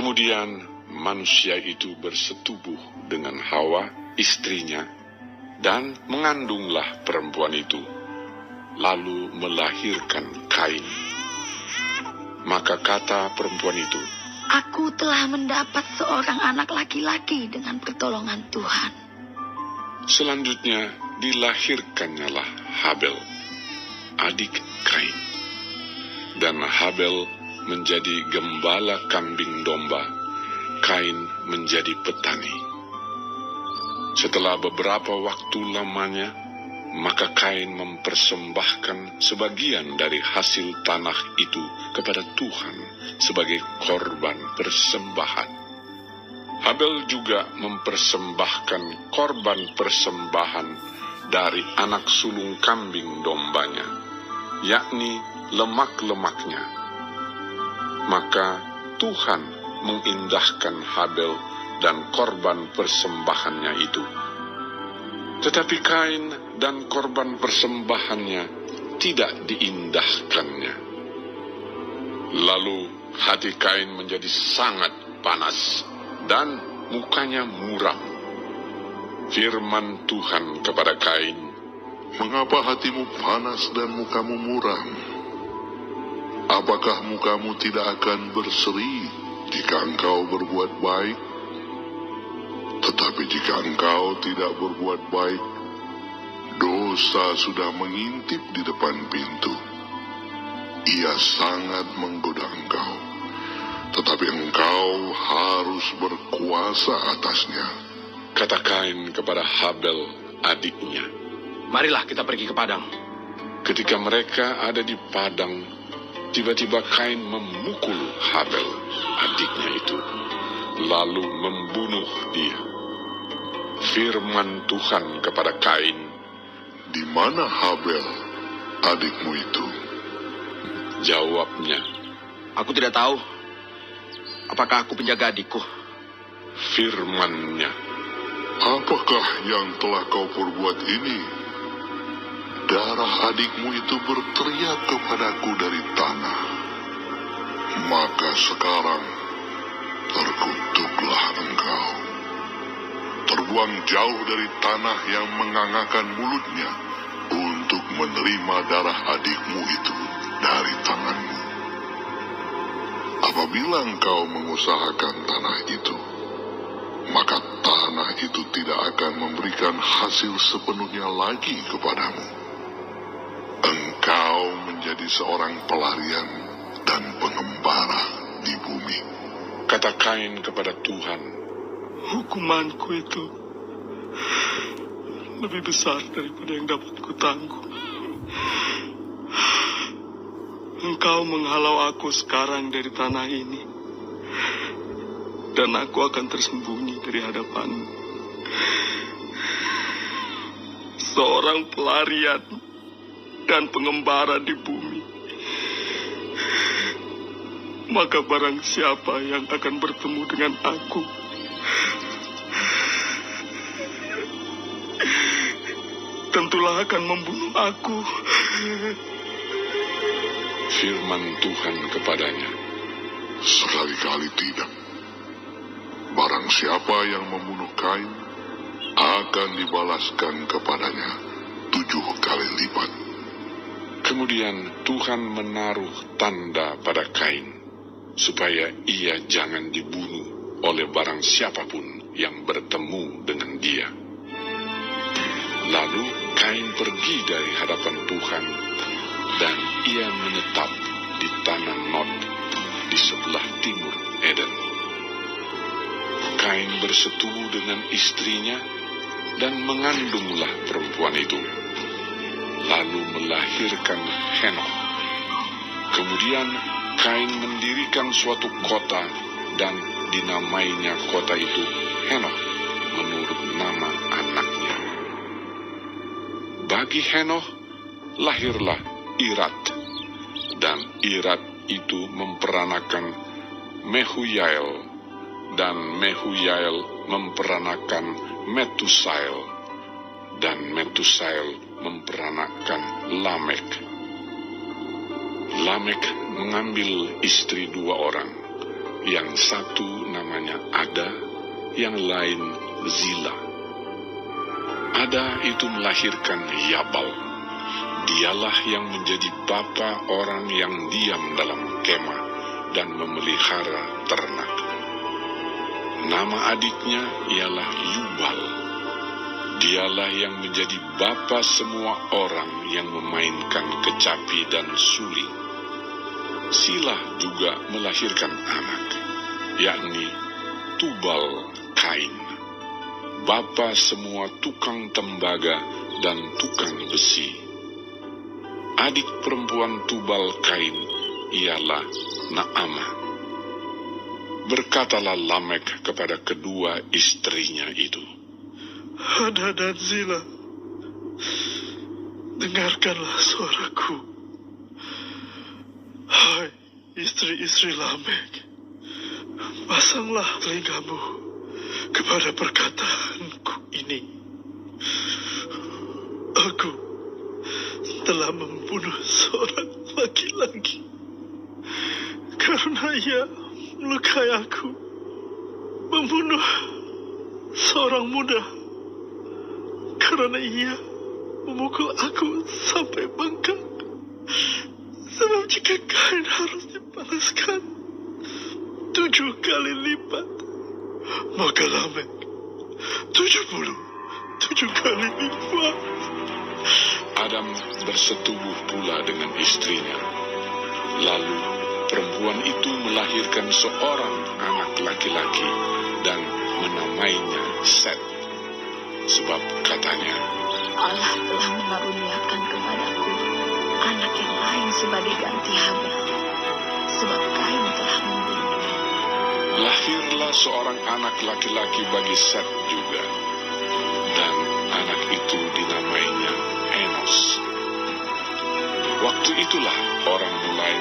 Kemudian manusia itu bersetubuh dengan Hawa, istrinya, dan mengandunglah perempuan itu, lalu melahirkan Kain. Maka kata perempuan itu, "Aku telah mendapat seorang anak laki-laki dengan pertolongan Tuhan." Selanjutnya dilahirkannyalah Habel, adik Kain. Dan Habel menjadi gembala kambing domba, Kain menjadi petani. Setelah beberapa waktu lamanya, maka Kain mempersembahkan sebagian dari hasil tanah itu kepada Tuhan sebagai korban persembahan. Habel juga mempersembahkan korban persembahan dari anak sulung kambing dombanya, yakni lemak-lemaknya. Maka Tuhan mengindahkan Habel dan korban persembahannya itu. Tetapi Kain dan korban persembahannya tidak diindahkannya. Lalu hati Kain menjadi sangat panas dan mukanya muram. Firman Tuhan kepada Kain, "Mengapa hatimu panas dan mukamu muram? Apakah mukamu tidak akan berseri jika engkau berbuat baik? Tetapi jika engkau tidak berbuat baik, dosa sudah mengintip di depan pintu. Ia sangat menggoda engkau, tetapi engkau harus berkuasa atasnya." kata Kain kepada Habel adiknya. Marilah kita pergi ke padang. Ketika mereka ada di padang, tiba-tiba Kain memukul Habel adiknya itu, lalu membunuh dia. Firman Tuhan kepada Kain, "Di mana Habel, adikmu itu?" Jawabnya, Aku tidak tahu. Apakah aku penjaga adikku? firman-Nya, "Apakah yang telah kau perbuat ini? Darah adikmu itu berteriak kepadaku dari tanah. Maka sekarang terkutuklah engkau. Terbuang jauh dari tanah yang mengangakkan mulutnya untuk menerima darah adikmu itu dari tanganmu. Apabila engkau mengusahakan tanah itu, maka tanah itu tidak akan memberikan hasil sepenuhnya lagi kepadamu. Engkau menjadi seorang pelarian dan pengembara di bumi." kata Kain kepada Tuhan, Hukumanku itu lebih besar daripada yang dapat kutanggung. Engkau menghalau aku sekarang dari tanah ini, dan aku akan tersembunyi dari hadapanmu. Seorang pelarian dan pengembara di bumi. Maka barang siapa yang akan bertemu dengan aku, tentulah akan membunuh aku. firman Tuhan kepadanya, Sekali-kali tidak. Barang siapa yang membunuh Kain akan dibalaskan kepadanya 7 kali lipat. Kemudian Tuhan menaruh tanda pada Kain, supaya ia jangan dibunuh oleh barang siapapun yang bertemu dengan dia. Lalu Kain pergi dari hadapan Tuhan, dan ia menetap di tanah Nod, di sebelah timur Eden. Kain bersetubuh dengan istrinya, dan mengandunglah perempuan itu, lalu melahirkan Henokh. Kemudian Kain mendirikan suatu kota, dan dinamainya kota itu Henokh menurut nama anaknya. Bagi Henokh lahirlah Irat, dan Irat itu memperanakan Mehuyael, dan Mehuyael memperanakan Metusael, dan Metusael memperanakan Lamek. Lamek mengambil istri 2 orang, yang satu namanya Ada, yang lain Zila. Ada itu melahirkan Yabal. Dialah yang menjadi bapa orang yang diam dalam kemah dan memelihara ternak. Nama adiknya ialah Yubal. Dialah yang menjadi bapa semua orang yang memainkan kecapi dan suling. Silah juga melahirkan anak, yakni Tubal Kain, bapa semua tukang tembaga dan tukang besi. Adik perempuan Tubal Kain ialah Naamah. Berkatalah Lamek kepada kedua istrinya itu, Ada dan Zila, dengarkanlah suaraku. Hai istri-istri Lamek, pasanglah telingamu kepada perkataanku ini. Aku telah membunuh seorang laki-laki karena ia melukai aku, membunuh seorang muda karena ia memukul aku sampai bengkak. Sebab jika Kain harus dibalaskan 7 kali lipat, maka Lamek 77 kali lipat. Adam bersetubuh pula dengan istrinya. Lalu perempuan itu melahirkan seorang anak laki-laki dan menamainya Set. Sebab katanya, Allah telah mengaruniakan kepadaku anak yang lain sebagai ganti Habel, sebab Kain telah membunuh. lahirlah seorang anak laki-laki bagi Set juga, dan anak itu dinamainya Enos. Waktu itulah orang mulai